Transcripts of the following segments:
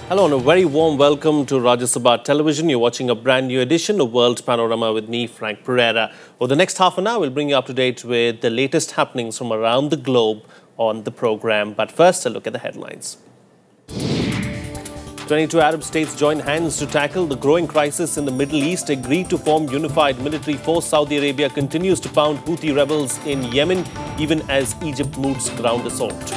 Hello and a very warm welcome to Rajya Sabha Television. You're watching a brand new edition of World Panorama with me, Frank Pereira. Over the next half an hour, we'll bring you up to date with the latest happenings from around the globe on the program. But first, a look at the headlines. 22 Arab states join hands to tackle the growing crisis in the Middle East, agreed to form unified military force. Saudi Arabia continues to pound Houthi rebels in Yemen, even as Egypt moots ground assault.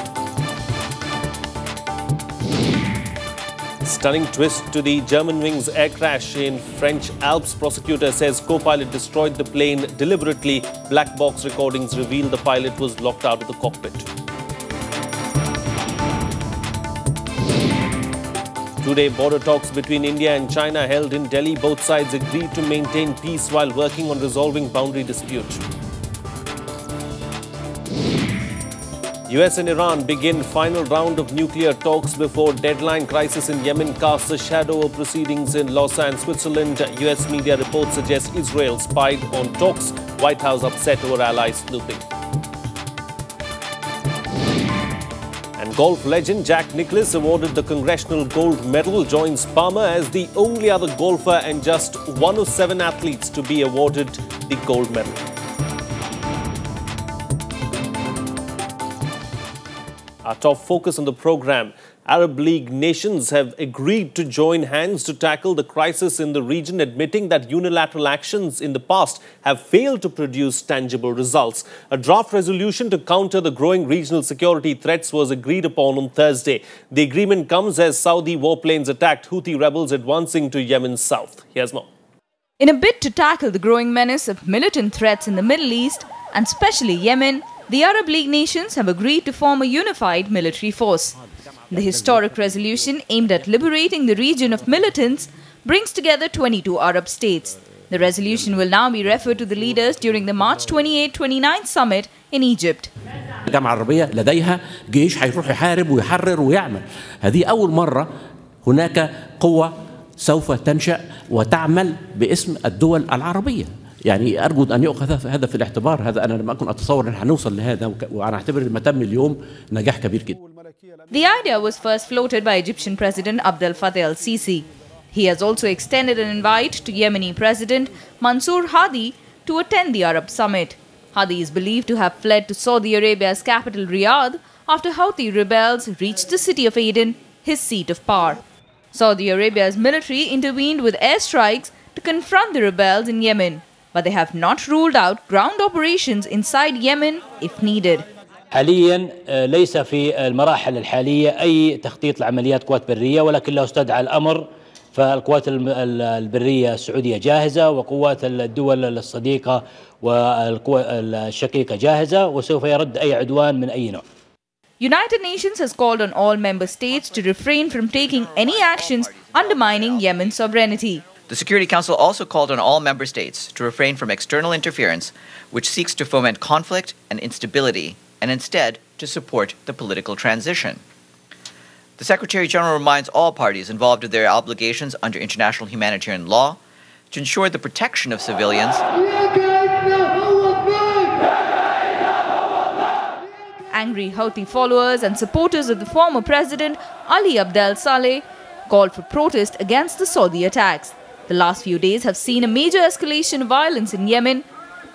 Stunning twist to the Germanwings air crash in French Alps. Prosecutor says co-pilot destroyed the plane deliberately. Black box recordings reveal the pilot was locked out of the cockpit. Two-day border talks between India and China held in Delhi. Both sides agreed to maintain peace while working on resolving boundary dispute. US and Iran begin final round of nuclear talks before deadline. Crisis in Yemen casts a shadow of proceedings in Rausan, Switzerland. US media reports suggest Israel spied on talks. White House upset over allies snooping. And golf legend Jack Nicklaus awarded the Congressional Gold Medal, joins Palmer as the only other golfer and just one of 7 athletes to be awarded the gold medal. Our top focus on the program. Arab League nations have agreed to join hands to tackle the crisis in the region, admitting that unilateral actions in the past have failed to produce tangible results. A draft resolution to counter the growing regional security threats was agreed upon on Thursday. The agreement comes as Saudi warplanes attacked Houthi rebels advancing to Yemen's south. Here's more. In a bid to tackle the growing menace of militant threats in the Middle East, and especially Yemen, the Arab League nations have agreed to form a unified military force. The historic resolution, aimed at liberating the region of militants, brings together 22 Arab states. The resolution will now be referred to the leaders during the March 28-29 summit in Egypt. الجامعة العربية لديها جيش هيروح يحارب ويحرر ويعمل. هذه أول مرة هناك قوة سوف تنشأ وتعمل باسم الدول العربية. يعني أرجو أن يؤخذ هذا في الاعتبار. هذا أنا لم أكن أتصور أن هنوصل لهذا وأنا أعتبر ما تم اليوم نجاح كبير جدا. The idea was first floated by Egyptian President Abdel Fattah el-Sisi. He has also extended an invite to Yemeni President Mansour Hadi to attend the Arab summit. Hadi is believed to have fled to Saudi Arabia's capital Riyadh after Houthi rebels reached the city of Aden, his seat of power. Saudi Arabia's military intervened with airstrikes to confront the rebels in Yemen, but they have not ruled out ground operations inside Yemen if needed. حاليا ليس في المراحل الحالية أي تخطيط لعمليات قوات برية، ولكن لو استدعى الأمر فالقوات البرية السعودية جاهزة وقوات الدول الصديقة والقوى الشقيقة جاهزة وسوف يرد أي عدوان من أي نوع. United Nations has called on all member states to refrain from taking any actions undermining Yemen's sovereignty. The Security Council also called on all member states to refrain from external interference, which seeks to foment conflict and instability, and instead to support the political transition. The Secretary-General reminds all parties involved of their obligations under international humanitarian law to ensure the protection of civilians. Angry Houthi followers and supporters of the former president Ali Abdel Saleh called for protest against the Saudi attacks. The last few days have seen a major escalation of violence in Yemen.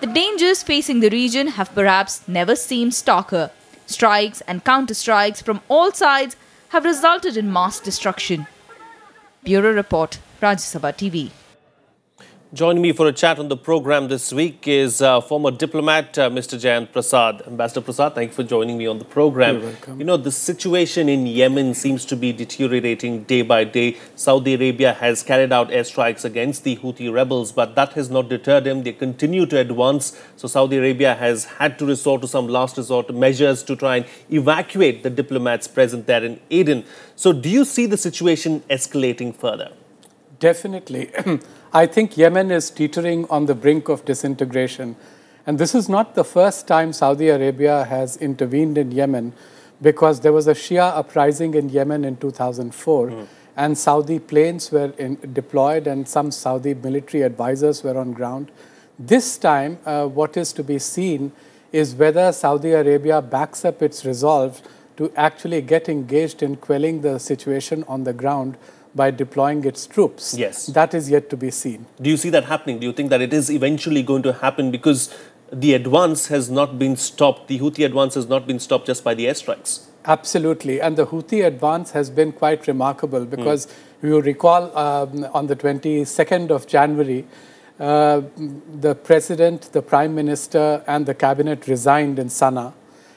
The dangers facing the region have perhaps never seemed starker. Strikes and counter-strikes from all sides have resulted in mass destruction. Bureau Report, Rajya Sabha TV. Joining me for a chat on the program this week is former diplomat, Mr. Jayant Prasad. Ambassador Prasad, thank you for joining me on the program. You're welcome. You know, the situation in Yemen seems to be deteriorating day by day. Saudi Arabia has carried out airstrikes against the Houthi rebels, but that has not deterred them. They continue to advance. So Saudi Arabia has had to resort to some last resort measures to try and evacuate the diplomats present there in Aden. So do you see the situation escalating further? Definitely. I think Yemen is teetering on the brink of disintegration. And this is not the first time Saudi Arabia has intervened in Yemen, because there was a Shia uprising in Yemen in 2004, and Saudi planes were deployed and some Saudi military advisors were on ground. This time, what is to be seen is whether Saudi Arabia backs up its resolve to actually get engaged in quelling the situation on the ground by deploying its troops. Yes. That is yet to be seen. Do you see that happening? Do you think that it is eventually going to happen? Because the advance has not been stopped. The Houthi advance has not been stopped just by the airstrikes. Absolutely. And the Houthi advance has been quite remarkable because you recall on the 22nd of January, the president, the prime minister, and the cabinet resigned in Sana'a.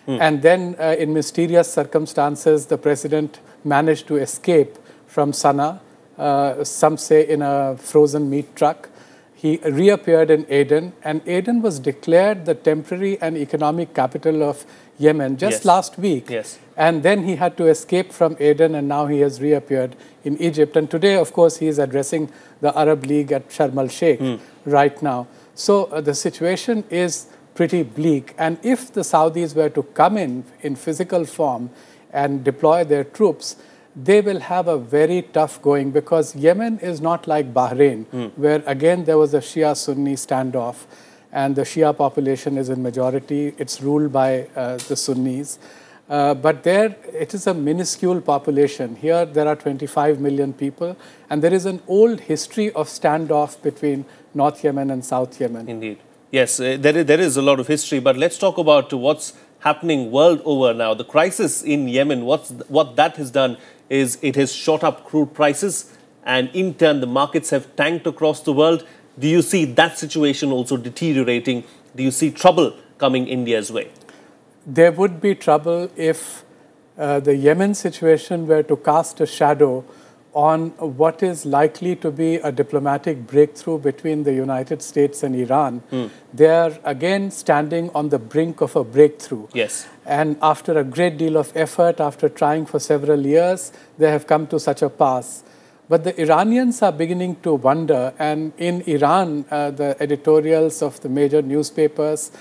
And then in mysterious circumstances, the president managed to escape from Sana'a, some say in a frozen meat truck. He reappeared in Aden, and Aden was declared the temporary and economic capital of Yemen just last week. Yes. And then he had to escape from Aden, and now he has reappeared in Egypt. And today, of course, he is addressing the Arab League at Sharm el-Sheikh right now. So the situation is pretty bleak. And if the Saudis were to come in physical form and deploy their troops, they will have a very tough going, because Yemen is not like Bahrain, where again there was a Shia-Sunni standoff, and the Shia population is in majority. It's ruled by the Sunnis. But there, it is a minuscule population. Here, there are 25 million people, and there is an old history of standoff between North Yemen and South Yemen. Indeed. Yes, there is a lot of history, but let's talk about what's happening world over now. The crisis in Yemen, what that has done is it has shot up crude prices, and in turn, the markets have tanked across the world. Do you see that situation also deteriorating? Do you see trouble coming India's way? There would be trouble if the Yemen situation were to cast a shadow on what is likely to be a diplomatic breakthrough between the United States and Iran. They are again standing on the brink of a breakthrough. Yes. And after a great deal of effort, after trying for several years, they have come to such a pass. But the Iranians are beginning to wonder, and in Iran, the editorials of the major newspapers,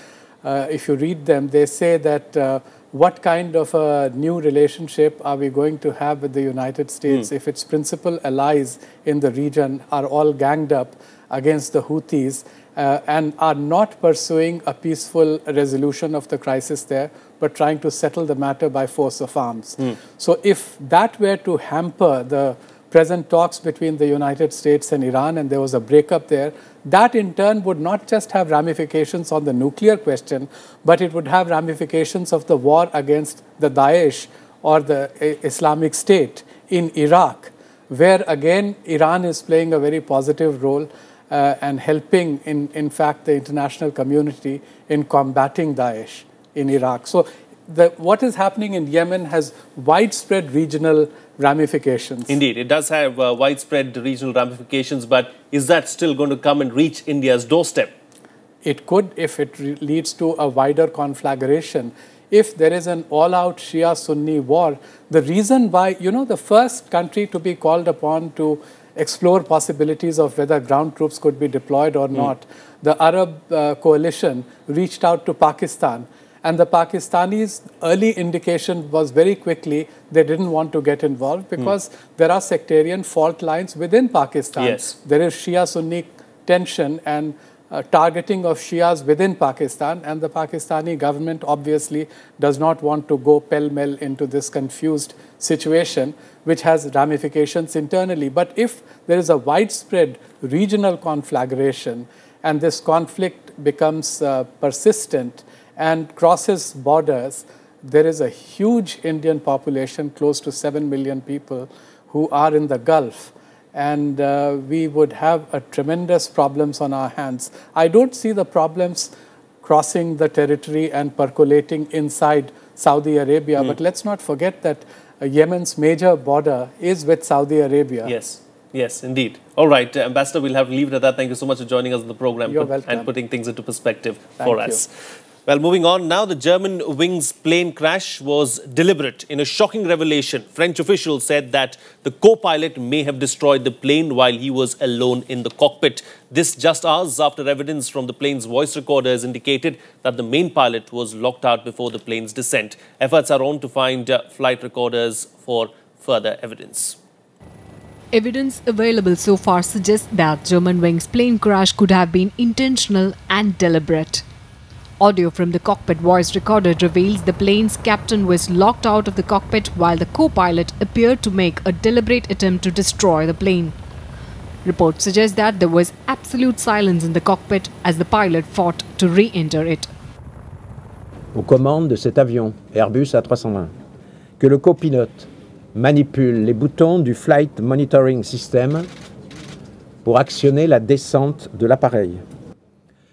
if you read them, they say that what kind of a new relationship are we going to have with the United States if its principal allies in the region are all ganged up against the Houthis and are not pursuing a peaceful resolution of the crisis there, but trying to settle the matter by force of arms. So if that were to hamper the present talks between the United States and Iran, and there was a breakup there, that in turn would not just have ramifications on the nuclear question, but it would have ramifications of the war against the Daesh or the Islamic State in Iraq, where again Iran is playing a very positive role and helping, in fact, the international community in combating Daesh in Iraq. So what is happening in Yemen has widespread regional ramifications. Indeed, it does have widespread regional ramifications, but is that still going to come and reach India's doorstep? It could, if it leads to a wider conflagration. If there is an all-out Shia-Sunni war, the reason why, the first country to be called upon to explore possibilities of whether ground troops could be deployed or not, the Arab coalition reached out to Pakistan. And the Pakistanis' early indication was very quickly they didn't want to get involved because there are sectarian fault lines within Pakistan. Yes. There is Shia-Sunni tension and targeting of Shias within Pakistan, and the Pakistani government obviously does not want to go pell-mell into this confused situation, which has ramifications internally. But if there is a widespread regional conflagration and this conflict becomes persistent and crosses borders, there is a huge Indian population, close to 7 million people, who are in the Gulf. And we would have a tremendous problems on our hands. I don't see the problems crossing the territory and percolating inside Saudi Arabia. But let's not forget that Yemen's major border is with Saudi Arabia. Yes. Yes, indeed. All right, Ambassador, we'll have to leave it at that. Thank you so much for joining us on the program and putting things into perspective for us. Well, moving on now, the Germanwings plane crash was deliberate. In a shocking revelation, French officials said that the co-pilot may have destroyed the plane while he was alone in the cockpit. This just hours after evidence from the plane's voice recorders indicated that the main pilot was locked out before the plane's descent. Efforts are on to find flight recorders for further evidence. Evidence available so far suggests that Germanwings plane crash could have been intentional and deliberate. Audio from the cockpit voice recorder reveals the plane's captain was locked out of the cockpit while the co-pilot appeared to make a deliberate attempt to destroy the plane. Reports suggest that there was absolute silence in the cockpit as the pilot fought to re-enter it. Aux commandes de cet avion Airbus A320, que le copilote manipule les boutons du Flight Monitoring System pour actionner la descente de l'appareil.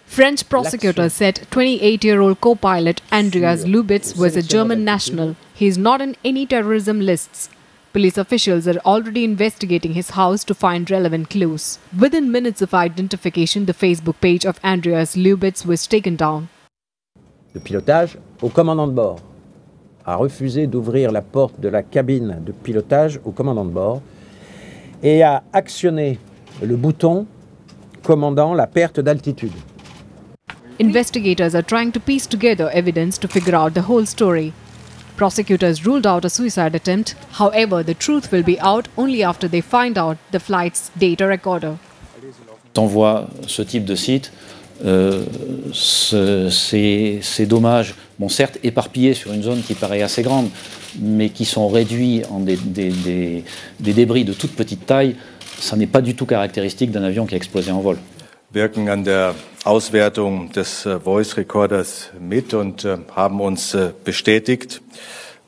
French prosecutors said 28-year-old co-pilot Andreas Lubitz was a German national. He is not in any terrorism lists. Police officials are already investigating his house to find relevant clues. Within minutes of identification, the Facebook page of Andreas Lubitz was taken down. Le pilotage au commandant de bord a refusé d'ouvrir la porte de la cabine de pilotage au commandant de bord et a actionné le bouton commandant la perte d'altitude. Investigators are trying to piece together evidence to figure out the whole story. Prosecutors ruled out a suicide attempt. However, the truth will be out only after they find out the flight's data recorder. T'envoies ce type de site, ces dommages, bon, certes éparpillés sur une zone qui paraît assez grande, mais qui sont réduits en des débris de toute petite taille, ça n'est pas du tout caractéristique d'un avion qui a explosé en vol. Wirken an der Auswertung des Voice Recorders mit und haben uns bestätigt,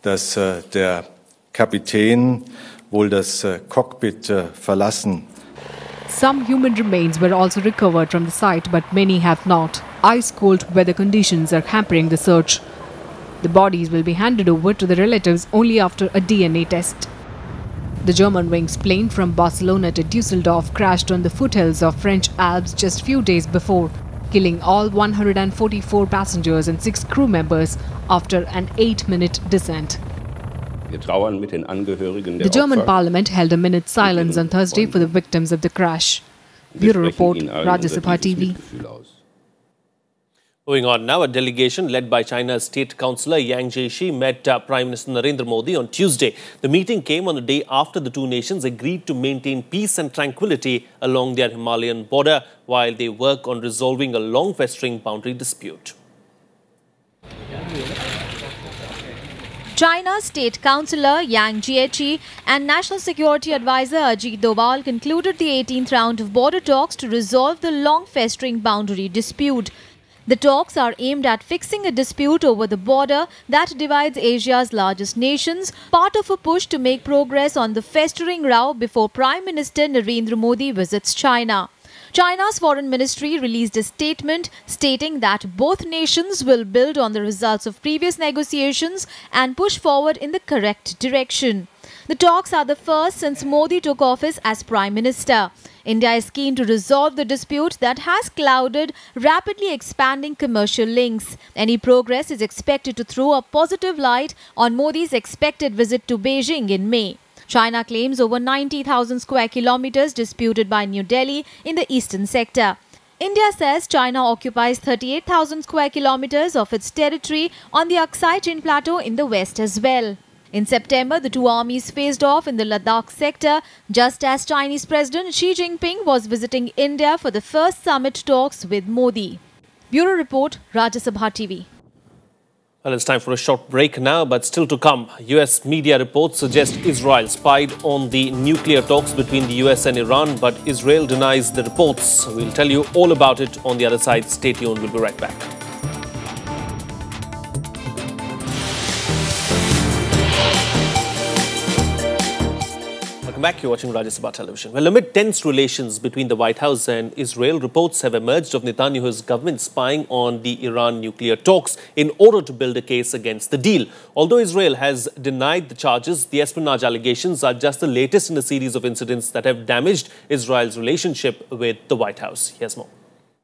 dass der Kapitän wohl das Cockpit verlassen. Some human remains were also recovered from the site, but many have not. Ice-cold weather conditions are hampering the search. The bodies will be handed over to the relatives only after a DNA test. The Germanwings plane from Barcelona to Düsseldorf crashed on the foothills of French Alps just few days before, killing all 144 passengers and 6 crew members after an 8-minute descent. The German parliament held a minute's silence on Thursday for the victims of the crash. Bureau Report, Rajya Sabha TV. Moving on now, a delegation led by China's State Councillor Yang Jiechi met Prime Minister Narendra Modi on Tuesday. The meeting came on the day after the two nations agreed to maintain peace and tranquility along their Himalayan border while they work on resolving a long-festering boundary dispute. China's State Councillor Yang Jiechi and National Security Advisor Ajit Doval concluded the 18th round of border talks to resolve the long-festering boundary dispute. The talks are aimed at fixing a dispute over the border that divides Asia's largest nations, part of a push to make progress on the festering row before Prime Minister Narendra Modi visits China. China's foreign ministry released a statement stating that both nations will build on the results of previous negotiations and push forward in the correct direction. The talks are the first since Modi took office as Prime Minister. India is keen to resolve the dispute that has clouded rapidly expanding commercial links. Any progress is expected to throw a positive light on Modi's expected visit to Beijing in May. China claims over 90,000 square kilometers disputed by New Delhi in the eastern sector. India says China occupies 38,000 square kilometers of its territory on the Aksai Chin Plateau in the west as well. In September, the two armies faced off in the Ladakh sector just as Chinese President Xi Jinping was visiting India for the first summit talks with Modi. Bureau Report, Rajya Sabha TV. Well, it's time for a short break now, but still to come. US media reports suggest Israel spied on the nuclear talks between the US and Iran, but Israel denies the reports. We'll tell you all about it on the other side. Stay tuned. We'll be right back. Welcome back. You're watching Rajya Sabha Television. Well, amid tense relations between the White House and Israel, reports have emerged of Netanyahu's government spying on the Iran nuclear talks in order to build a case against the deal. Although Israel has denied the charges, the espionage allegations are just the latest in a series of incidents that have damaged Israel's relationship with the White House. Here's more.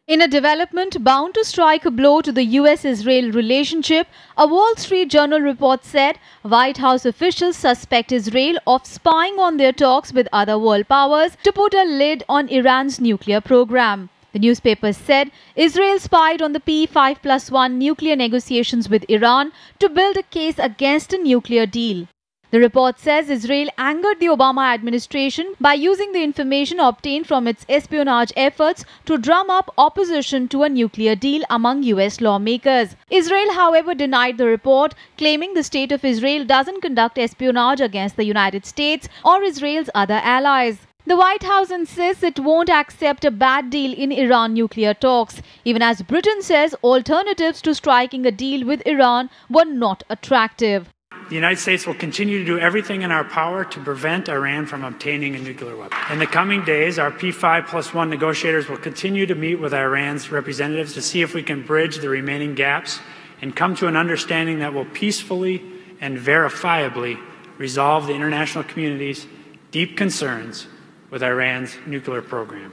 In a development bound to strike a blow to the US-Israel relationship, a Wall Street Journal report said White House officials suspect Israel of spying on their talks with other world powers to put a lid on Iran's nuclear program. The newspaper said Israel spied on the P5+1 nuclear negotiations with Iran to build a case against a nuclear deal. The report says Israel angered the Obama administration by using the information obtained from its espionage efforts to drum up opposition to a nuclear deal among US lawmakers. Israel, however, denied the report, claiming the State of Israel doesn't conduct espionage against the United States or Israel's other allies. The White House insists it won't accept a bad deal in Iran nuclear talks, even as Britain says alternatives to striking a deal with Iran were not attractive. The United States will continue to do everything in our power to prevent Iran from obtaining a nuclear weapon. In the coming days, our P5+1 negotiators will continue to meet with Iran's representatives to see if we can bridge the remaining gaps and come to an understanding that will peacefully and verifiably resolve the international community's deep concerns with Iran's nuclear program.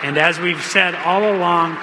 And as we've said all along,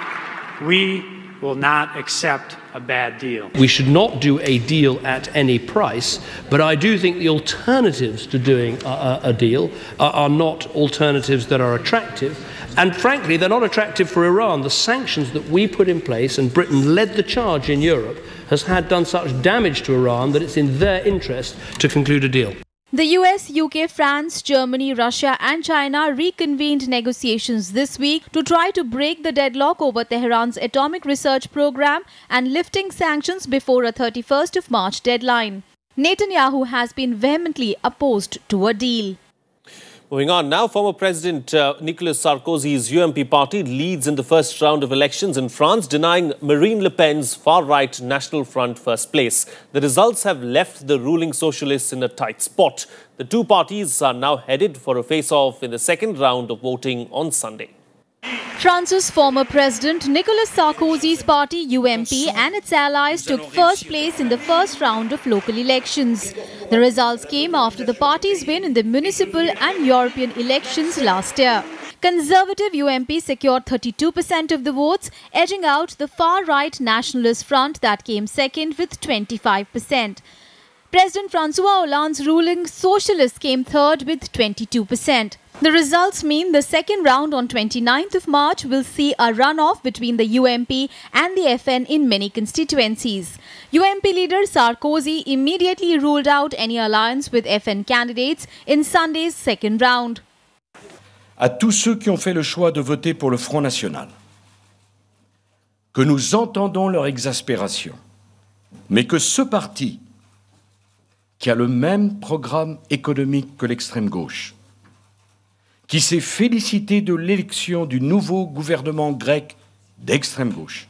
we will not accept a bad deal. We should not do a deal at any price, but I do think the alternatives to doing a deal are not alternatives that are attractive. And frankly, they're not attractive for Iran. The sanctions that we put in place, and Britain led the charge in Europe, has done such damage to Iran that it's in their interest to conclude a deal. The US, UK, France, Germany, Russia and China reconvened negotiations this week to try to break the deadlock over Tehran's atomic research program and lifting sanctions before a 31st of March deadline. Netanyahu has been vehemently opposed to a deal. Moving on now, former President Nicolas Sarkozy's UMP party leads in the first round of elections in France, denying Marine Le Pen's far-right National Front first place. The results have left the ruling socialists in a tight spot. The two parties are now headed for a face-off in the second round of voting on Sunday. France's former president Nicolas Sarkozy's party UMP and its allies took first place in the first round of local elections. The results came after the party's win in the municipal and European elections last year. Conservative UMP secured 32% of the votes, edging out the far-right Nationalist Front that came second with 25%. President François Hollande's ruling Socialists came third with 22%. The results mean the second round on 29th of March will see a runoff between the UMP and the FN in many constituencies. UMP leader Sarkozy immediately ruled out any alliance with FN candidates in Sunday's second round. À tous ceux qui ont fait le choix de voter pour le Front National, que nous entendons leur exaspération, mais que ce parti, qui a le même programme économique que l'extrême gauche, qui s'est félicité de l'élection du nouveau gouvernement grec d'extrême gauche.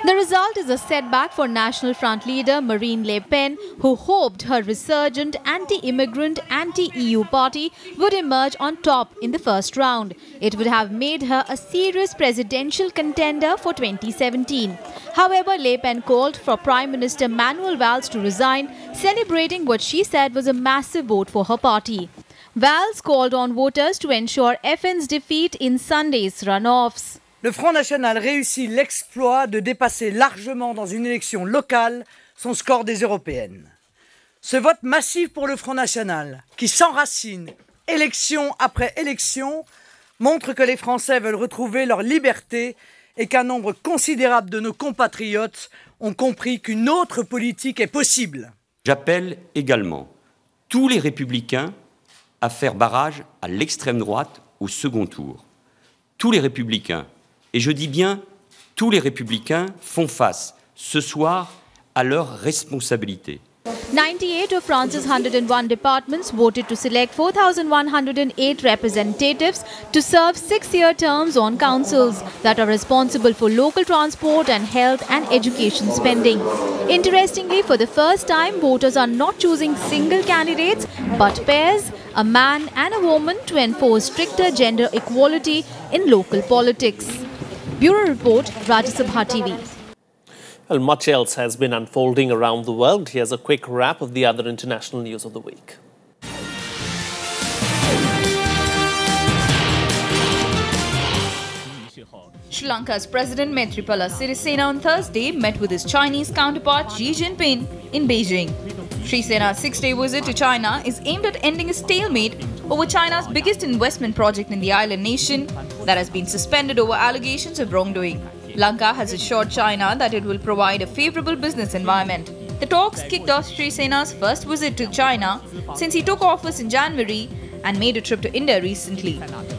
The result is a setback for National Front leader Marine Le Pen, who hoped her resurgent anti-immigrant, anti-EU party would emerge on top in the first round. It would have made her a serious presidential contender for 2017. However, Le Pen called for Prime Minister Manuel Valls to resign, celebrating what she said was a massive vote for her party. Valls called on voters to ensure FN's defeat in Sunday's runoffs. Le Front National réussit l'exploit de dépasser largement dans une élection locale son score des européennes. Ce vote massif pour le Front National, qui s'enracine élection après élection, montre que les Français veulent retrouver leur liberté et qu'un nombre considérable de nos compatriotes ont compris qu'une autre politique est possible. J'appelle également tous les républicains à faire barrage à l'extrême droite au second tour. Tous les républicains, et je dis bien tous les républicains, font face ce soir à leurs responsabilités. 98 of France's 101 departments voted to select 4,108 representatives to serve 6-year terms on councils that are responsible for local transport and health and education spending. Interestingly, for the first time, voters are not choosing single candidates but pairs, a man and a woman, to enforce stricter gender equality in local politics. Bureau Report, Rajya Sabha TV. Well, much else has been unfolding around the world. Here's a quick wrap of the other international news of the week. Sri Lanka's President Maithripala Sirisena on Thursday met with his Chinese counterpart Xi Jinping in Beijing. Sirisena's 6-day visit to China is aimed at ending a stalemate over China's biggest investment project in the island nation that has been suspended over allegations of wrongdoing. Lanka has assured China that it will provide a favourable business environment. The talks kicked off Sri Sena's first visit to China since he took office in January and made a trip to India recently.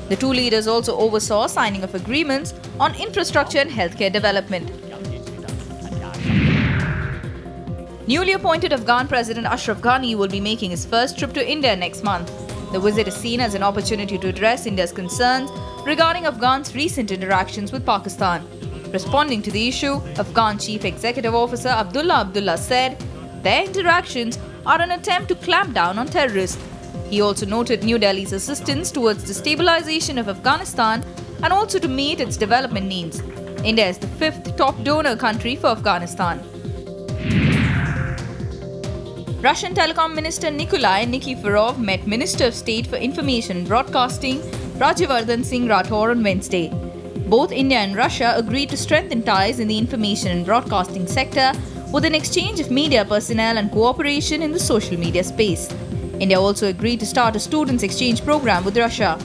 The two leaders also oversaw signing of agreements on infrastructure and healthcare development. Newly appointed Afghan President Ashraf Ghani will be making his first trip to India next month. The visit is seen as an opportunity to address India's concerns regarding Afghan's recent interactions with Pakistan. Responding to the issue, Afghan Chief Executive Officer Abdullah said their interactions are an attempt to clamp down on terrorists. He also noted New Delhi's assistance towards the stabilization of Afghanistan and also to meet its development needs. India is the 5th top donor country for Afghanistan. Russian Telecom Minister Nikolai Nikiforov met Minister of State for Information and Broadcasting Rajyavardhan Singh Rathore on Wednesday. Both India and Russia agreed to strengthen ties in the information and broadcasting sector with an exchange of media personnel and cooperation in the social media space. India also agreed to start a students' exchange program with Russia.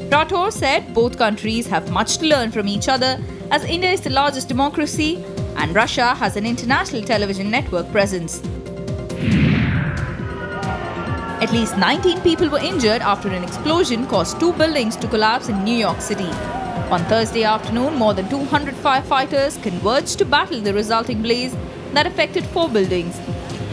Rathore said both countries have much to learn from each other as India is the largest democracy and Russia has an international television network presence. At least 19 people were injured after an explosion caused 2 buildings to collapse in New York City. On Thursday afternoon, more than 200 firefighters converged to battle the resulting blaze that affected 4 buildings.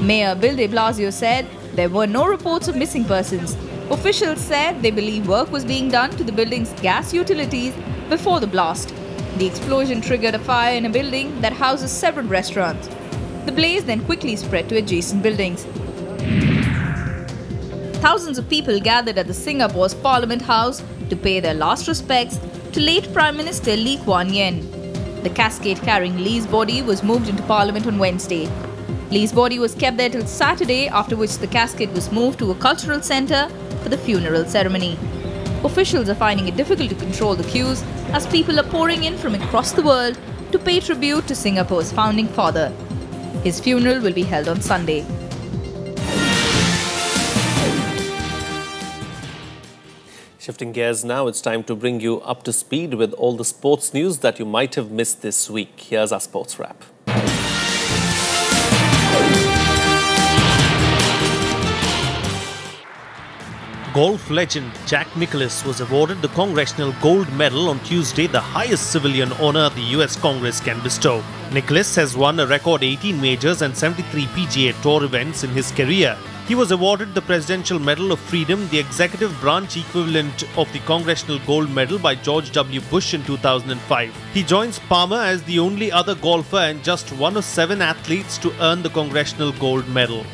Mayor Bill de Blasio said there were no reports of missing persons. Officials said they believe work was being done to the building's gas utilities before the blast. The explosion triggered a fire in a building that houses several restaurants. The blaze then quickly spread to adjacent buildings. Thousands of people gathered at the Singapore's Parliament House to pay their last respects to late Prime Minister Lee Kuan Yew. The casket carrying Lee's body was moved into Parliament on Wednesday. Lee's body was kept there till Saturday, after which the casket was moved to a cultural centre for the funeral ceremony. Officials are finding it difficult to control the queues as people are pouring in from across the world to pay tribute to Singapore's founding father. His funeral will be held on Sunday. Shifting gears now, it's time to bring you up to speed with all the sports news that you might have missed this week. Here's our sports wrap. Golf legend Jack Nicklaus was awarded the Congressional Gold Medal on Tuesday, the highest civilian honor the US Congress can bestow. Nicklaus has won a record 18 majors and 73 PGA Tour events in his career. He was awarded the Presidential Medal of Freedom, the executive branch equivalent of the Congressional Gold Medal by George W. Bush in 2005. He joins Palmer as the only other golfer and just one of 7 athletes to earn the Congressional Gold Medal.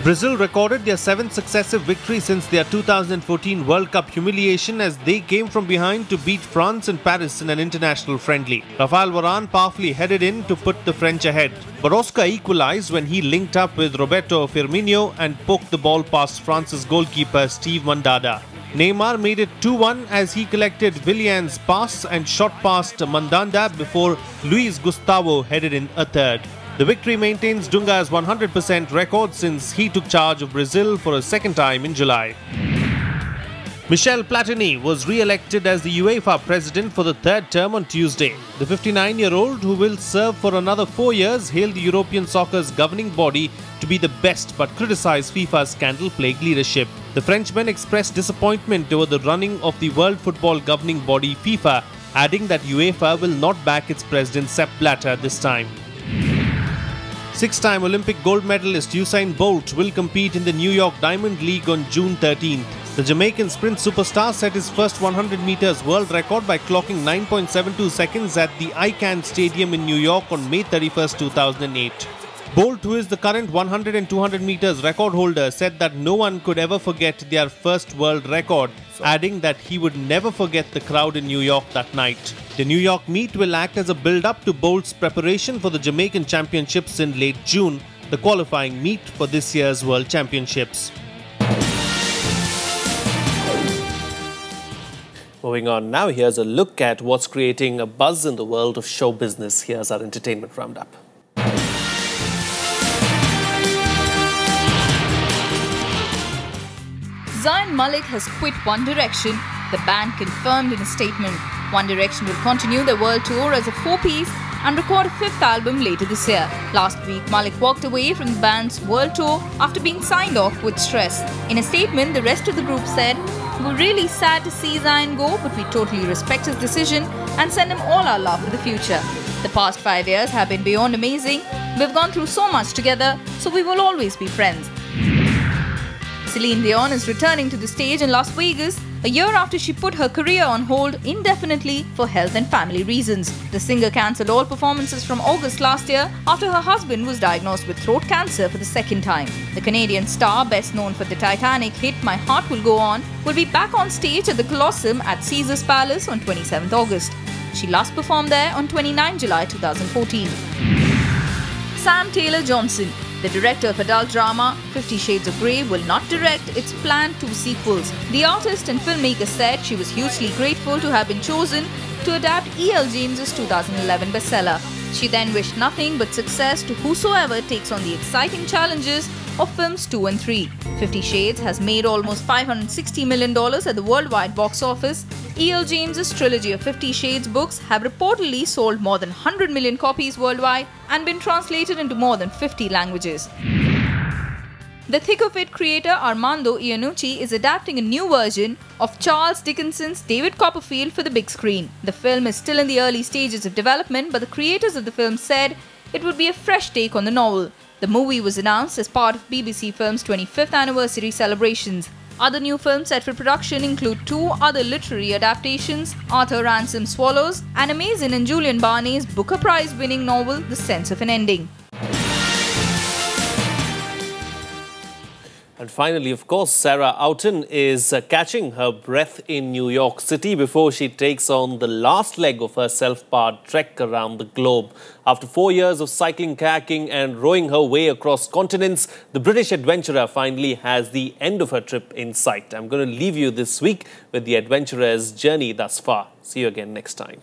Brazil recorded their 7th successive victory since their 2014 World Cup humiliation as they came from behind to beat France in Paris in an international friendly. Rafael Varane powerfully headed in to put the French ahead. But Oscar equalized when he linked up with Roberto Firmino and poked the ball past France's goalkeeper Steve Mandanda. Neymar made it 2-1 as he collected Willian's pass and shot past Mandanda before Luis Gustavo headed in a third. The victory maintains Dunga's 100% record since he took charge of Brazil for a second time in July. Michel Platini was re-elected as the UEFA president for the 3rd term on Tuesday. The 59-year-old, who will serve for another 4 years, hailed European soccer's governing body to be the best but criticized FIFA's scandal-plagued leadership. The Frenchman expressed disappointment over the running of the World Football governing body FIFA, adding that UEFA will not back its president Sepp Blatter this time. 6-time Olympic gold medalist Usain Bolt will compete in the New York Diamond League on June 13th. The Jamaican sprint superstar set his first 100 meters world record by clocking 9.72 seconds at the ICANN Stadium in New York on May 31, 2008. Bolt, who is the current 100 and 200 meters record holder, said that no one could ever forget their first world record, adding that he would never forget the crowd in New York that night. The New York meet will act as a build-up to Bolt's preparation for the Jamaican Championships in late June, the qualifying meet for this year's World Championships. Moving on now, here's a look at what's creating a buzz in the world of show business. Here's our entertainment roundup. Zayn Malik has quit One Direction, the band confirmed in a statement. One Direction will continue their world tour as a 4-piece and record a 5th album later this year. Last week, Malik walked away from the band's world tour after being signed off with stress. In a statement, the rest of the group said, "We're really sad to see Zayn go, but we totally respect his decision and send him all our love for the future. The past 5 years have been beyond amazing. We've gone through so much together, so we will always be friends." Celine Dion is returning to the stage in Las Vegas a year after she put her career on hold indefinitely for health and family reasons. The singer cancelled all performances from August last year after her husband was diagnosed with throat cancer for the second time. The Canadian star, best known for the Titanic hit My Heart Will Go On, will be back on stage at the Colosseum at Caesars Palace on 27th August. She last performed there on 29 July 2014. Sam Taylor Johnson, the director of adult drama 50 Shades of Grey, will not direct its planned 2 sequels. The artist and filmmaker said she was hugely grateful to have been chosen to adapt E.L. James's 2011 bestseller. She then wished nothing but success to whosoever takes on the exciting challenges of films 2 and 3. 50 Shades has made almost $560 million at the worldwide box office. E.L. James's trilogy of 50 Shades books have reportedly sold more than 100 million copies worldwide and been translated into more than 50 languages. The Thick of It creator Armando Iannucci is adapting a new version of Charles Dickens's David Copperfield for the big screen. The film is still in the early stages of development, but the creators of the film said it would be a fresh take on the novel. The movie was announced as part of BBC Film's 25th anniversary celebrations. Other new films set for production include 2 other literary adaptations, Arthur Ransom's Swallows and Amazin and Julian Barney's Booker Prize-winning novel The Sense of an Ending. And finally, of course, Sarah Outen is catching her breath in New York City before she takes on the last leg of her self-powered trek around the globe. After 4 years of cycling, kayaking and rowing her way across continents, the British adventurer finally has the end of her trip in sight. I'm going to leave you this week with the adventurer's journey thus far. See you again next time.